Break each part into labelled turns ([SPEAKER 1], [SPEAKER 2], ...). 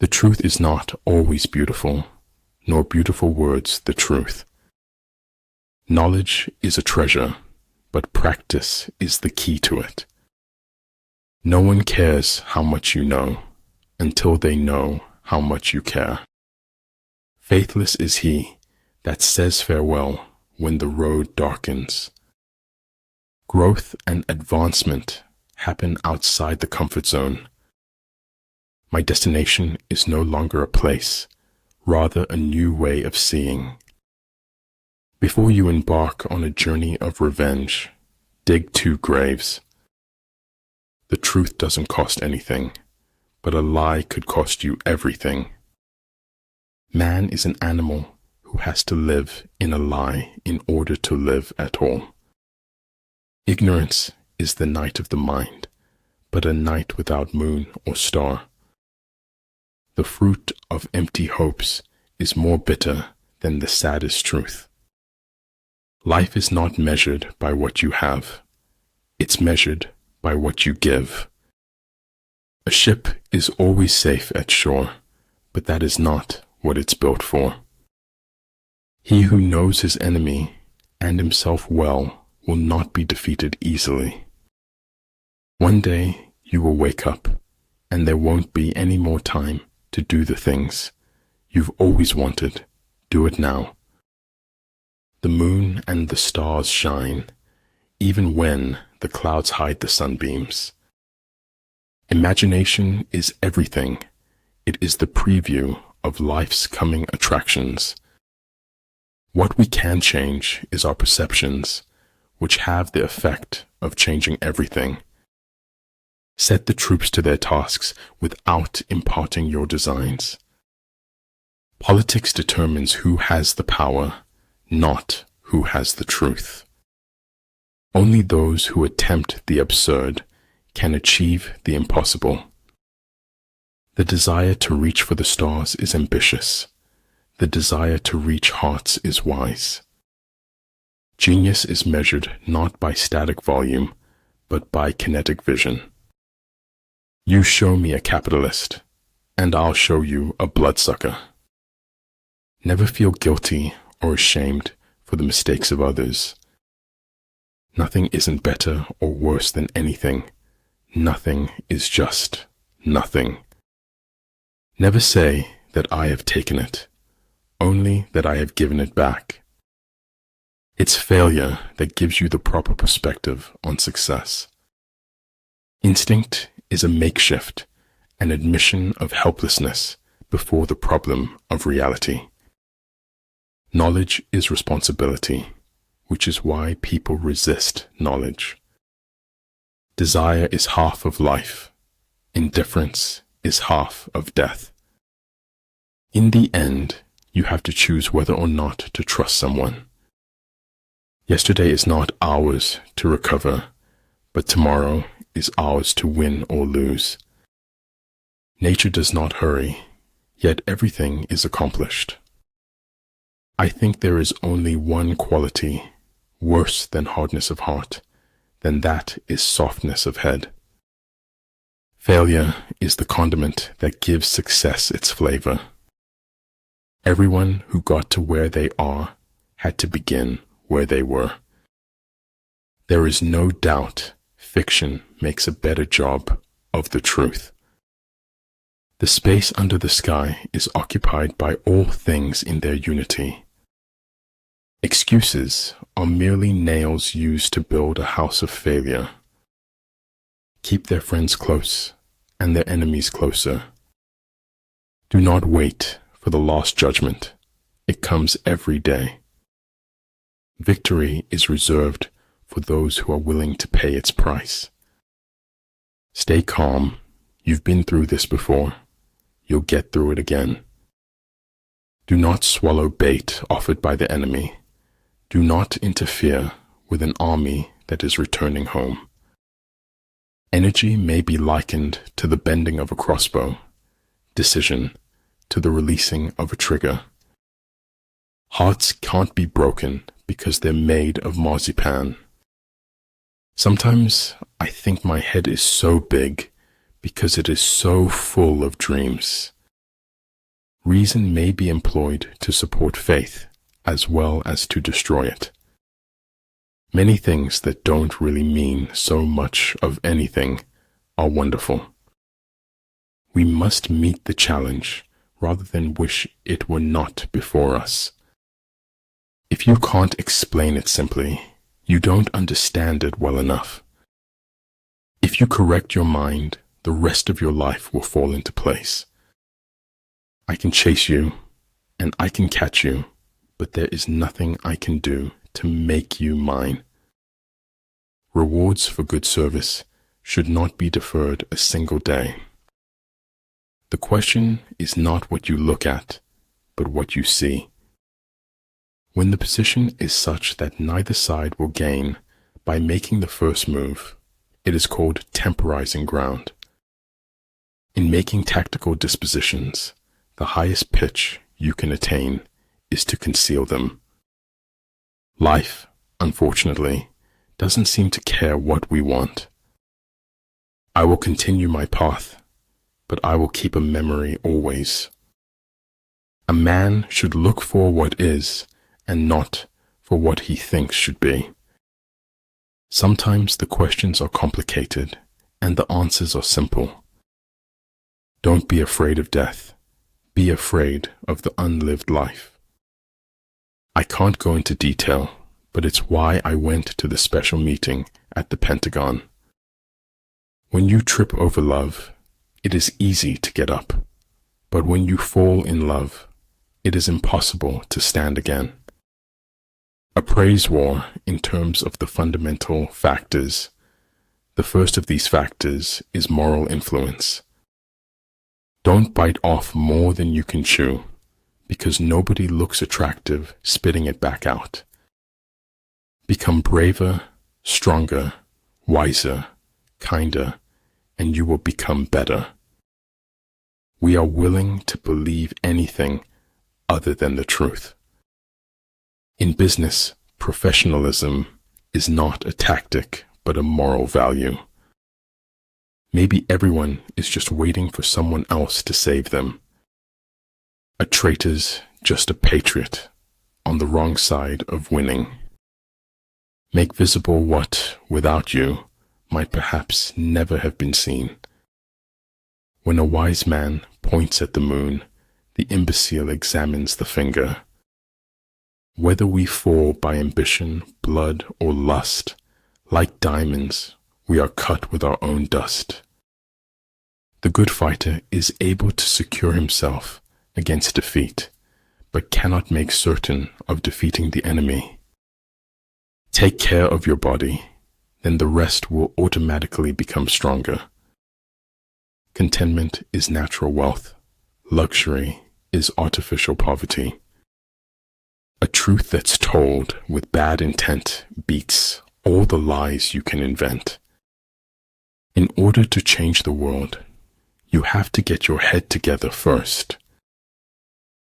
[SPEAKER 1] The truth is not always beautiful, nor beautiful words the truth. Knowledge is a treasure, but practice is the key to it. No one cares how much you know until they know how much you care. Faithless is he that says farewell when the road darkens. Growth and advancement happen outside the comfort zone. My destination is no longer a place, rather a new way of seeing. Before you embark on a journey of revenge, dig 2 graves. The truth doesn't cost anything, but a lie could cost you everything. Man is an animal who has to live in a lie in order to live at all. Ignorance is the night of the mind, but a night without moon or star. The fruit of empty hopes is more bitter than the saddest truth. Life is not measured by what you have. It's measured by what you give. A ship is always safe at shore, but that is not what it's built for. He who knows his enemy and himself well will not be defeated easily. One day you will wake up, and there won't be any more time to do the things you've always wanted. Do it now. The moon and the stars shine, even when the clouds hide the sunbeams. Imagination is everything. It is the preview of life's coming attractions. What we can change is our perceptions, which have the effect of changing everything. Set the troops to their tasks without imparting your designs. Politics determines who has the power, not who has the truth. Only those who attempt the absurd can achieve the impossible. The desire to reach for the stars is ambitious. The desire to reach hearts is wise. Genius is measured not by static volume, but by kinetic vision. You show me a capitalist, and I'll show you a bloodsucker. Never feel guilty or ashamed for the mistakes of others. Nothing isn't better or worse than anything. Nothing is just nothing. Never say that I have taken it, only that I have given it back. It's failure that gives you the proper perspective on success. Instinct is a makeshift, an admission of helplessness before the problem of reality. Knowledge is responsibility, which is why people resist knowledge. Desire is half of life. Indifference is half of death. In the end, you have to choose whether or not to trust someone. Yesterday is not ours to recover, but tomorrow is ours to win or lose. Nature does not hurry, yet everything is accomplished. I think there is only one quality worse than hardness of heart, then that is softness of head. Failure is the condiment that gives success its flavor. Everyone who got to where they are had to begin where they were. There is no doubt fiction makes a better job of the truth. The space under the sky is occupied by all things in their unity. Excuses are merely nails used to build a house of failure. Keep their friends close and their enemies closer. Do not wait for the last judgment. It comes every day. Victory is reserved for those who are willing to pay its price. Stay calm. You've been through this before. You'll get through it again. Do not swallow bait offered by the enemy. Do not interfere with an army that is returning home. Energy may be likened to the bending of a crossbow, decision to the releasing of a trigger. Hearts can't be broken because they're made of marzipan. Sometimes I think my head is so big because it is so full of dreams. Reason may be employed to support faith as well as to destroy it. Many things that don't really mean so much of anything are wonderful. We must meet the challenge rather than wish it were not before us. If you can't explain it simply, you don't understand it well enough. If you correct your mind, the rest of your life will fall into place. I can chase you, and I can catch you, but there is nothing I can do to make you mine. Rewards for good service should not be deferred a single day. The question is not what you look at, but what you see. When the position is such that neither side will gain by making the first move, it is called temporizing ground. In making tactical dispositions, the highest pitch you can attain is to conceal them. Life, unfortunately, doesn't seem to care what we want. I will continue my path, but I will keep a memory always. A man should look for what is and not for what he thinks should be. Sometimes the questions are complicated and the answers are simple. Don't be afraid of death. Be afraid of the unlived life. I can't go into detail, but it's why I went to the special meeting at the Pentagon. When you trip over love, it is easy to get up, but when you fall in love, it is impossible to stand again. A praise war in terms of the fundamental factors. The first of these factors is moral influence. Don't bite off more than you can chew, because nobody looks attractive spitting it back out. Become braver, stronger, wiser, kinder, and you will become better. We are willing to believe anything other than the truth. In business, professionalism is not a tactic, but a moral value. Maybe everyone is just waiting for someone else to save them. A traitor's just a patriot on the wrong side of winning. Make visible what, without you, might perhaps never have been seen. When a wise man points at the moon, the imbecile examines the finger. Whether we fall by ambition, blood, or lust, like diamonds, we are cut with our own dust. The good fighter is able to secure himself against defeat, but cannot make certain of defeating the enemy. Take care of your body, then the rest will automatically become stronger. Contentment is natural wealth. Luxury is artificial poverty. A truth that's told with bad intent beats all the lies you can invent. In order to change the world, you have to get your head together first.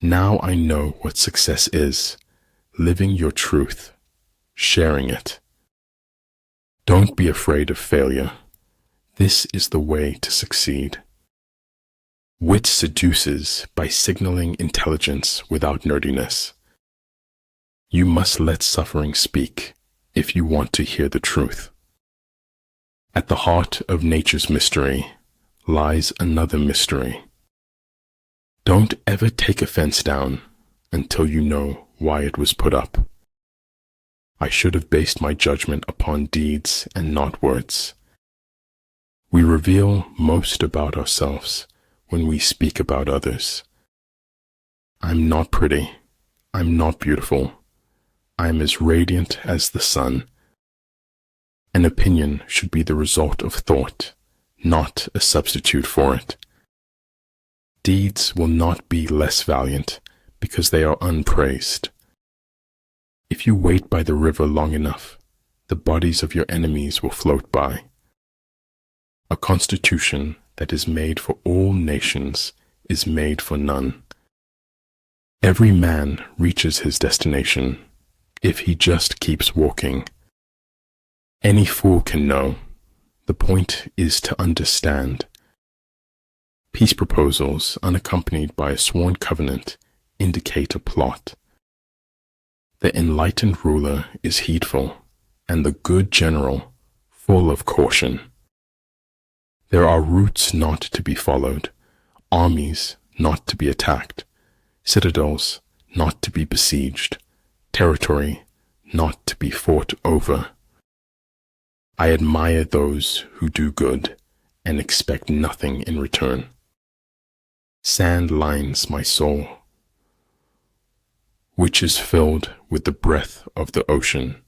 [SPEAKER 1] Now I know what success is: living your truth, sharing it. Don't be afraid of failure. This is the way to succeed. Wit seduces by signaling intelligence without nerdiness. You must let suffering speak if you want to hear the truth. At the heart of nature's mystery lies another mystery. Don't ever take a fence down until you know why it was put up. I should have based my judgment upon deeds and not words. We reveal most about ourselves when we speak about others. I'm not pretty. I'm not beautiful. I'm as radiant as the sun. An opinion should be the result of thought, not a substitute for it. Deeds will not be less valiant because they are unpraised. If you wait by the river long enough, the bodies of your enemies will float by. A constitution that is made for all nations is made for none. Every man reaches his destination if he just keeps walking. Any fool can know. The point is to understand. Peace proposals unaccompanied by a sworn covenant indicate a plot. The enlightened ruler is heedful, and the good general full of caution. There are routes not to be followed, armies not to be attacked, citadels not to be besieged, territory not to be fought over. I admire those who do good and expect nothing in return. Sand lines my soul, which is filled with the breath of the ocean.